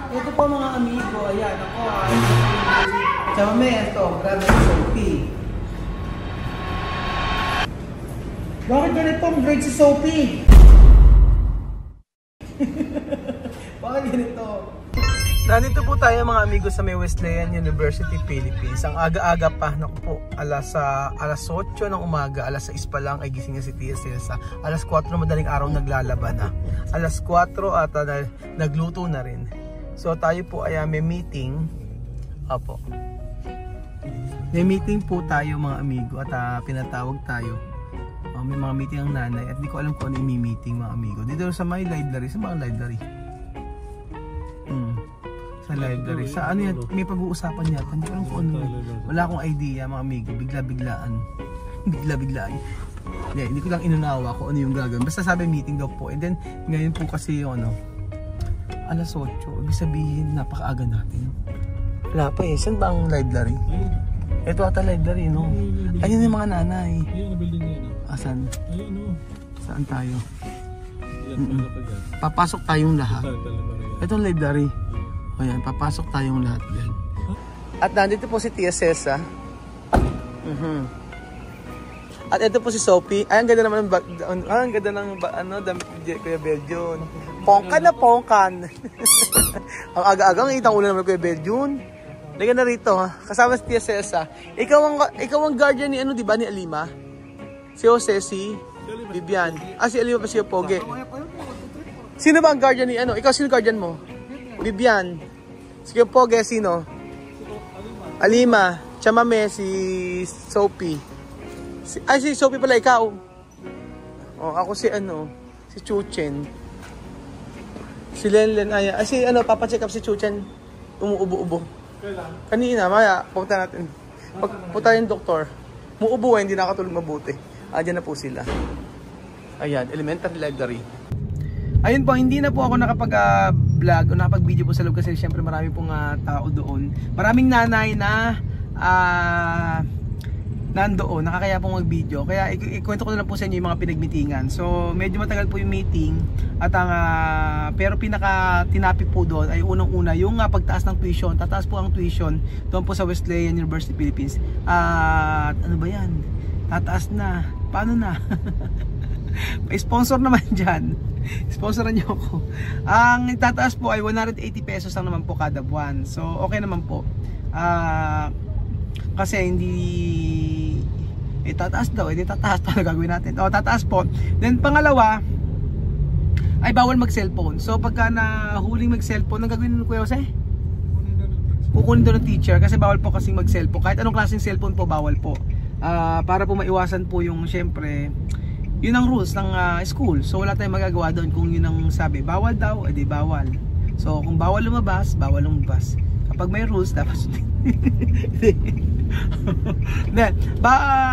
Ito po mga amigo, ayan ako ay Chamame, ito, grabe sa Sophie. Bakit ganito ang grade si Sophie? Bakit ganito? Nandito po tayo mga amigo sa may Wesleyan University, Philippines. Ang aga-aga pa, naku po, alas 8 ng umaga, alas 6 pa lang ay gising na si Tia Celsa. Alas 4 madaling araw naglalaba na. Alas 4 at nagluto na rin. So tayo po ay may meeting. Apo. May meeting po tayo mga amigo at pinatawag tayo. May mga meeting ang nanay at di ko alam kung ano yung meeting mga amigo. Dito sa my library, sa mga library. Sa library. Sa ano yan, may pag-uusapan yata. Hindi ko alam kung ano. Wala akong idea mga amigo. Bigla-biglaan. Bigla-biglaan. Hindi ko lang inunawa kung ano yung gagawin. Basta sabi meeting daw po. And then ngayon po kasi yung ano, alas 8. Ibig sabihin napakaaga natin. Wala pa eh. Saan ba ang library? Ito ata library, no? Ayun yung mga nanay. Ayun ang building na yun. Asan? Ayun, no? Saan tayo? Papasok tayong lahat. Ito ang library. Ayan, papasok tayong lahat dyan. At nandito po si Tia Celsa. At ito po si Sophie. Ay, ang ganda naman ang ganda ng damit ni Kuya Beljon. Pongkan na pongkan. Ang aga-aga ang itang ulan naman Kuya Beljon. Liga na rito ha. Kasama si Tia Celsa. Ikaw ang guardian ni ano, di ba, ni Alima? Si Jose, si Vivian. Si Alima pa siya Poge. Sino ba ang guardian ni ano? Ikaw sino guardian mo? Vivian. Si Poge sino? Alima. Chamame si Sophie. Si Sophie pala ikaw. Oh, ako si ano, si Chuchen. Si Lenlen ay si ano, papa-check up si Chuchen. Umuubo-ubo. Kanina, maya, punta natin. Punta yung doktor. Muubo hindi nakatulog mabuti. Diyan na po sila. Ayan, elementary library. Ayun po, hindi na po ako nakapag-vlog o nakapag-video po sa loob kasi syempre marami pong tao doon. Maraming nanay na nandoon, nakakaya pong mag-video. Kaya ikwento ko na lang po sa inyo yung mga pinag-meetingan. So, medyo matagal po yung meeting. At pero pinaka-tinapi po doon ay unang-una yung pagtaas ng tuition. Tataas po ang tuition doon po sa Wesleyan University, Philippines. Ano ba yan? Tataas na. Paano na? Sponsor naman dyan. Sponsoran niyo ako. Ang tataas po ay 180 pesos lang naman po kada buwan. So, okay naman po. Kasi hindi tataas daw, hindi tataas pa gagawin natin. Tataas po. Then pangalawa ay bawal mag-cellphone. So pagka nahuling mag-cellphone, ang gagawin ng Kuya Jose? Kukunin doon ng teacher kasi bawal po kasing mag-cellphone. Kahit anong klaseng cellphone po, bawal po. Para po maiwasan po yung syempre, yun ang rules ng school. So wala tayong magagawa doon kung yun ang sabi. Bawal daw, edi bawal. So kung bawal lumabas, bawal lumabas. Kapag may rules, dapat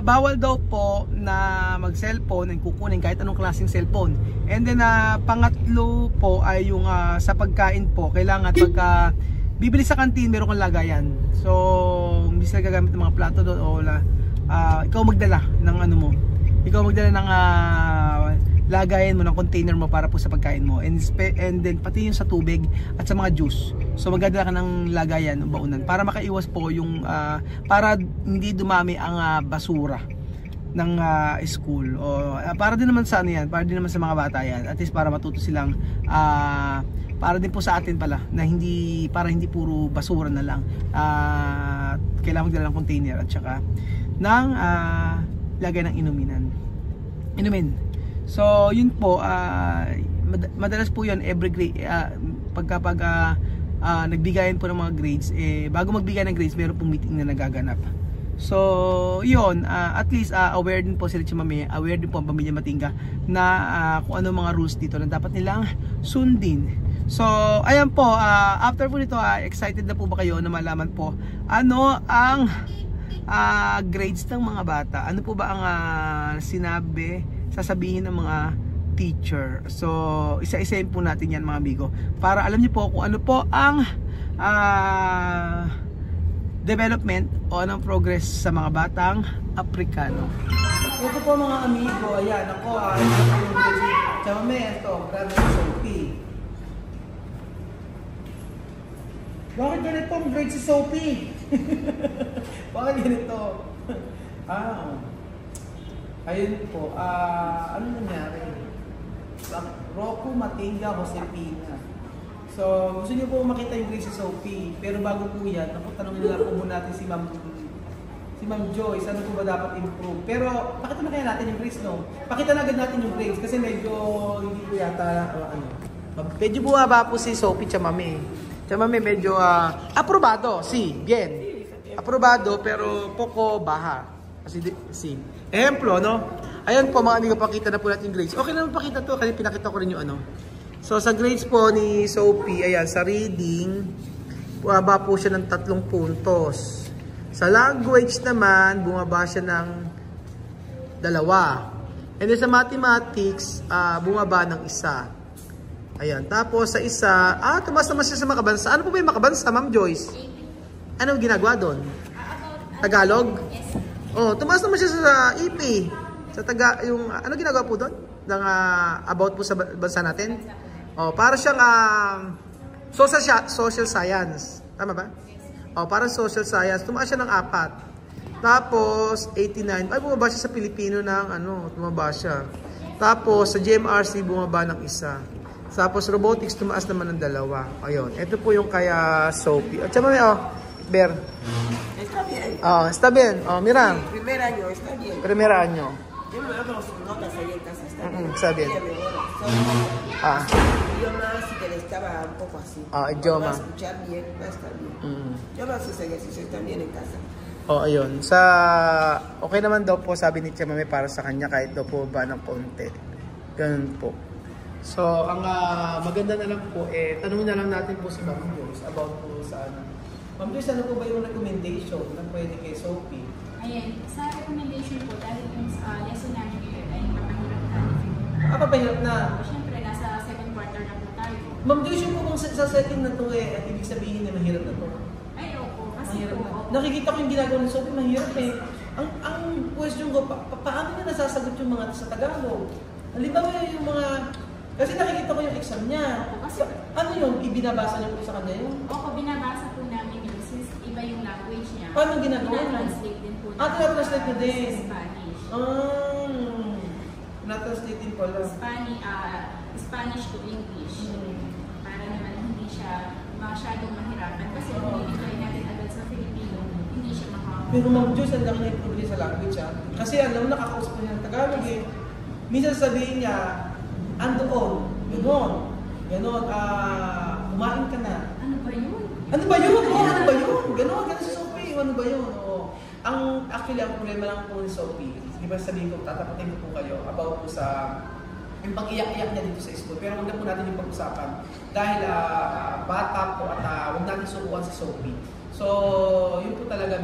bawal daw po na mag-cellphone and kukunin kahit anong klaseng cellphone. And then pangatlo po ay yung sa pagkain po, kailangan pagka bibili sa kantin meron kang lagayan. So hindi sila gagamit ng mga plato doon o ikaw magdala ng ano mo. Ikaw magdala ng lagayan mo ng container mo para po sa pagkain mo. And then pati yung sa tubig at sa mga juice. So magdadala ka ng lagayan o baunan para makaiwas po yung para hindi dumami ang basura ng school. O para din naman sa ano yan, para din naman sa mga bata yan. At least para matuto silang para din po sa atin pala na hindi para hindi puro basura na lang. Kailangan magdala ng container at saka ng lagay ng inumin. So yun po, madalas po yun every grade, pag nagbigayan po ng mga grades, bago magbigay ng grades meron pong meeting na nagaganap. So yun, at least aware din po sila Chamame, aware din po ang pamilya Matinga na kung ano mga rules dito na dapat nilang sundin. So ayan po, after po nito, excited na po ba kayo na malaman po ano ang grades ng mga bata? Ano po ba ang sasabihin ng mga teacher? So isa-isahin po natin yan mga amigo para alam niyo po kung ano po ang development o anong progress sa mga batang Aprikano. Ito po mga amigo, ayan ako Chamame, ito grabe sa Sophie. Bakit ganito ang grade si Sophie? Bakit ganito? Ayun po. Ano nangyari? Rocco Matinga Josepina. So, gusto niyo po makita yung grade si Sophie. Pero bago po yan, tanongin na po muna natin si Ma'am Joyce, ano po ba dapat improve? Pero, pakita na kaya natin yung grades, no? Pakita na agad natin yung grades kasi medyo hindi po yata, medyo buwaba po si Sophie Chamame. Chamame medyo, aprobado, si, bien. Aprobado, pero poco baha. Kasi, si. Ehemplo, no? Ayan po mga amigo, pakita na po natin yung grades. Okay naman pakita to, kasi pinakita ko rin yung ano. So, sa grades po ni Sophie, ayan, sa reading, buwaba po siya ng 3 puntos. Sa language naman, bumaba siya ng 2. And then sa mathematics, bumaba ng 1. Ayan. Tapos sa isa, tumaas naman siya sa makabansa. Ano po ba yung makabansa, Ma'am Joyce? Ano ginagawa doon? Tagalog? Yes. Oh, tumaas naman siya sa EP. Sa ano ginagawa po doon? About po sa bansa natin? Oh, para siyang social science. Tama ba? Oh, parang social science, tumaas siya ng 4. Tapos 89. Ay, bumaba siya sa Pilipino ng tumaba siya. Tapos sa GMRC bumaba ng 1. Tapos robotics tumaas naman ng 2. Ayun. Ito po yung kaya Sophie. At saka Ber. Está bien. Está bien. Mira. Primer año, está bien. Primer año. Yo me hago notas ahí en casa, está bien. Está bien. Ella mejora. Idioma sí que le estaba un poco así. Idioma. Va a escuchar bien, va a estar bien. Yo no hago sus ejercicios también en casa. Ayun. Okay naman daw po, sabi ni Chamame para sa kanya kahit daw po ba ng konti. Ganun po. So, ang maganda na lang po, tanongin na lang natin po si Ma'am Joyce about po sa Ma'am Joyce, ano po ba yung recommendation na pwede kay Sophie? Ayan, sa recommendation po, dahil yung lesson namin ngayon ay mapahirap na. Papahirap na? Siyempre, nasa 2nd quarter na po tayo. Ma'am Joyce, yung po kung sa setting na to at ibig sabihin na mahirap na to? Ay, opo. Kasi Mahirap po, na. Nakikita ko yung ginagawa ni Sophie, mahirap Ang question ko, paano niya nasasagot yung mga sa Tagalog? Halimbawa yung mga... Kasi nakikita ko yung exam niya. Kasi, ano yun? Ibinabasa niyo po sa kanya yun? opo, binabasa po namin yun since iba yung language niya. Paano ginagawa yun? Translate din po. Tinatranslate niyo din? Sa Spanish. Na-translate din pala. Spanish to English. Para naman hindi siya masyadong mahirapan. Kasi kung i-try natin agad sa Filipino, hindi siya makakakuha. Pero Ma'am Joyce, ang laki na improve sa language Kasi alam, nakakausap niya ng Tagalog Minsan sabihin niya, andoon, gano'n. Kumain ka na. Ano ba yun? Ano ba yun? Ano ba yun? Gano'n si Sophie. Ano ba yun? Actually, ang problema lang po ni Sophie, di ba sabihin ko, tatapatin ko po kayo about po sa yung pag-iyak-iyak niya dito sa school. Pero huwag na po natin yung pag-usapan. Dahil bata po at huwag natin subukan si Sophie. So, yun po talaga,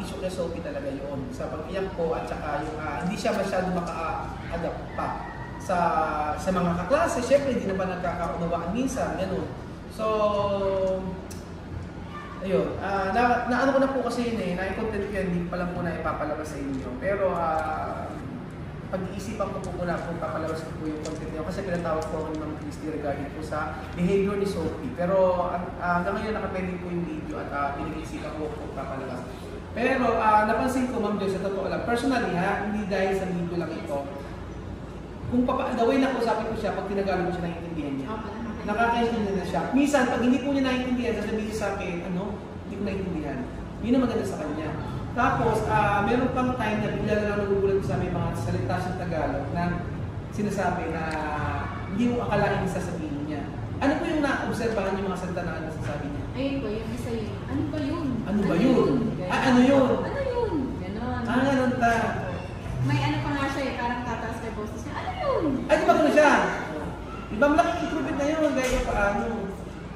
issue kay Sophie talaga yun. Sa pag-iyak po at saka yung hindi siya masyado maka-adapt pa sa mga kaklase. Siyempre, hindi naman nagkakaunawaan minsan. Ganun. So, ayun. Ano ko na po kasi yun na-content ko yan, hindi pa lang po na ipapalabas sa inyo. Pero, pag-iisipan ko po muna kung papalabas ko po yung content niyo. Kasi pinatawag po ako ni Ma'am Christy regarding po sa behavior ni Sophie. Pero, hanggang ngayon nakapending po yung video at pinag-iisipan ko kung papalabas. Pero, napansin ko, Ma'am Joyce, sa totoo lang, personally hindi dahil sa video lang ito, kung the way na kausapin ko siya, pag tinagalog siya, naiintindihan niya. Nakakaintindihan na siya. Minsan, pag hindi po niya naiintindihan, sasabihin sa akin, hindi ko naiintindihan. Yun ang maganda sa kanya. Tapos, meron pang time na bigla na lang nagugulat sa may mga salita sa Tagalog na sinasabi na hindi mo akalain sasabihin niya. Ano po yung na-obserbahan yung mga salita na nasasabi niya? Ayun po, yung isa yun. Ano ba yun? Ano ba yun? Ano yun? Ano yun? Ganon. Ganon ta. May ano pa nga siya parang tataas kay boses niya. Ano yun? Ay, di ba gano'n siya? Iba malaking improvement na yun, gaya paano.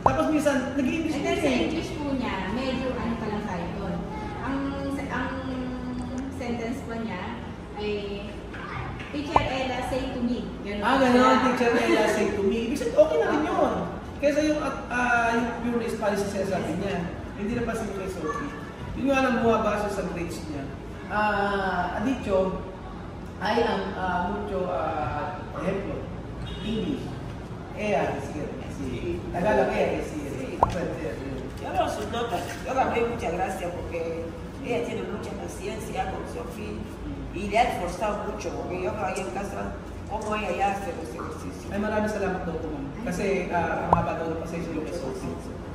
Tapos minsan, nag-i-English na sa English po niya, medyo ano pa lang tayo doon. Ang sentence po niya ay Teacher Ella say to me. Ganon, Teacher Ella say to me. Ibig sabihin, okay na rin yun. Kaysa yung pure Spanish na sinasabi niya. Hindi na pa siya kay Sophie. Yun nga lang bumabasa sa grades niya. Dicho, ay mucho, ejemplo, English. Ella, decir, Tagalog, ella, decir, Ya lo sus notas. Yo también muchas gracias porque ella tiene mucha paciencia con Sophie y le ha esforzado mucho porque yo ahí en casa, como ella ya hace los ejercicios. Ay, maraming salamat daw po, ma'am. Kasi mahaba daw ng pasensya yung SOC.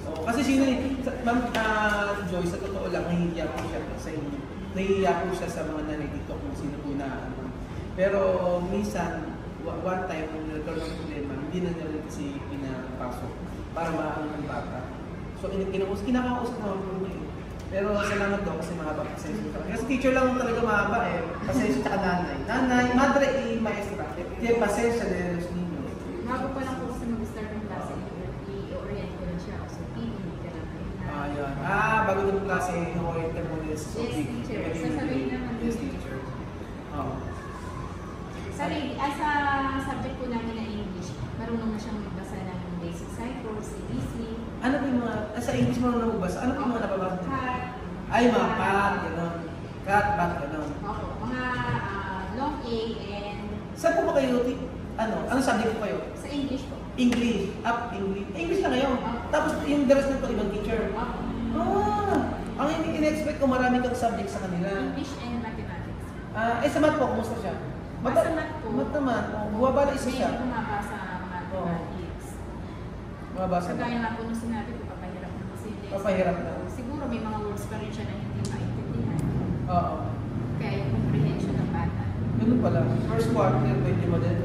So, kasi sino ma'am Joy, sa totoo lang, nahihiya po siya sa inyo. Nahihiya po siya sa mga naninito kung sino po na. Pero minsan, one time, nung nagkaroon ng problema, hindi na niya rin kasi pinapasok para maano ng bata. So, kinakausap naman po niya eh. Pero salamat daw kasi mahaba pasensya ka. Kasi teacher lang talaga mahaba eh. Pasensya ka nanay. Nanay, madre y maestra. Kaya pasensya de los niños. Bago pa lang po kasi mag-start ng klase, i-orient ko lang siya. So, hindi ka lang. Yun. Bago ng klase, i-orient ka muna sa Yes, teacher. Sasabihin naman. Yes, teacher. Sorry, sa subject po namin na English, marunong na siyang magbasa ng basic cycles, ABC. Ano po yung mga, sa English marunong na magbasa? Ano po yung mga nababasa? Cat. Ay, mga cat, gano'n. Cat, bat, gano'n. Opo, mga long A and Saan po ba kayo, anong subject po kayo? sa English po. English, English. English lang ngayon. Tapos yung the rest ng ibang teacher. Opo. Ang in-expect ko marami kang subject sa kanila. English and mathematics. Sa math po, kumusta siya? Sa math po. Math naman, bumaba na isa siya. Medyo bumaba sa mathematics. Bumaba sa Kagaya nga po nung sinabi ko, papahirap na kasi. Papahirap na. Siguro may mga words pa rin siya na hindi maintindihan. Oo. Kaya yung comprehension ng bata. Ganun pala. First quarter, pwede mo din.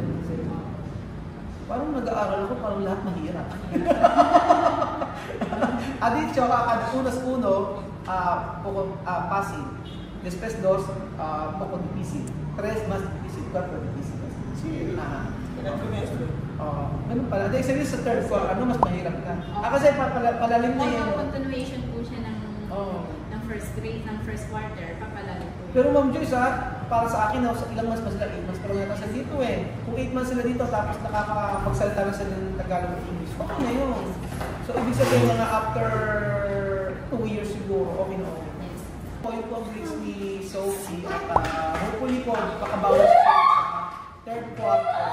Parang nag-aaral ako, parang lahat mahirap. Adityo, unas-uno, passive. Después dos, poco difícil. Tres, más difícil. Cuatro, difícil. Sí. Ganun pala. Dahil sabi sa third floor, mas mahirap na. Kasi palalim na yun. Continuation po siya ng first grade, ng first quarter, papalalim po. Pero Ma'am Joyce, para sa akin, sa ilang months pa sila, 8 months pa lang yata sila dito eh. Kung 8 months sila dito, tapos nakakapagsalita na sila ng Tagalog at English, okay na yun. So, ibig sabihin mga after 2 years siguro, okay na okay. Yes. Point of grades ni Sophie at hopefully po, makabawas siya sa third quarter.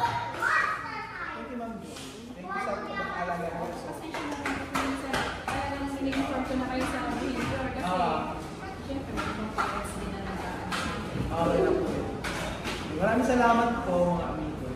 Thank you, Ma'am Joyce. Thank you sa pag-aalaga ko. Talagang sinigifort ko na kayo sa behavior kasi syempre may ibang parents din na nag-aaral. Okay na po. Maraming salamat po mga amigo.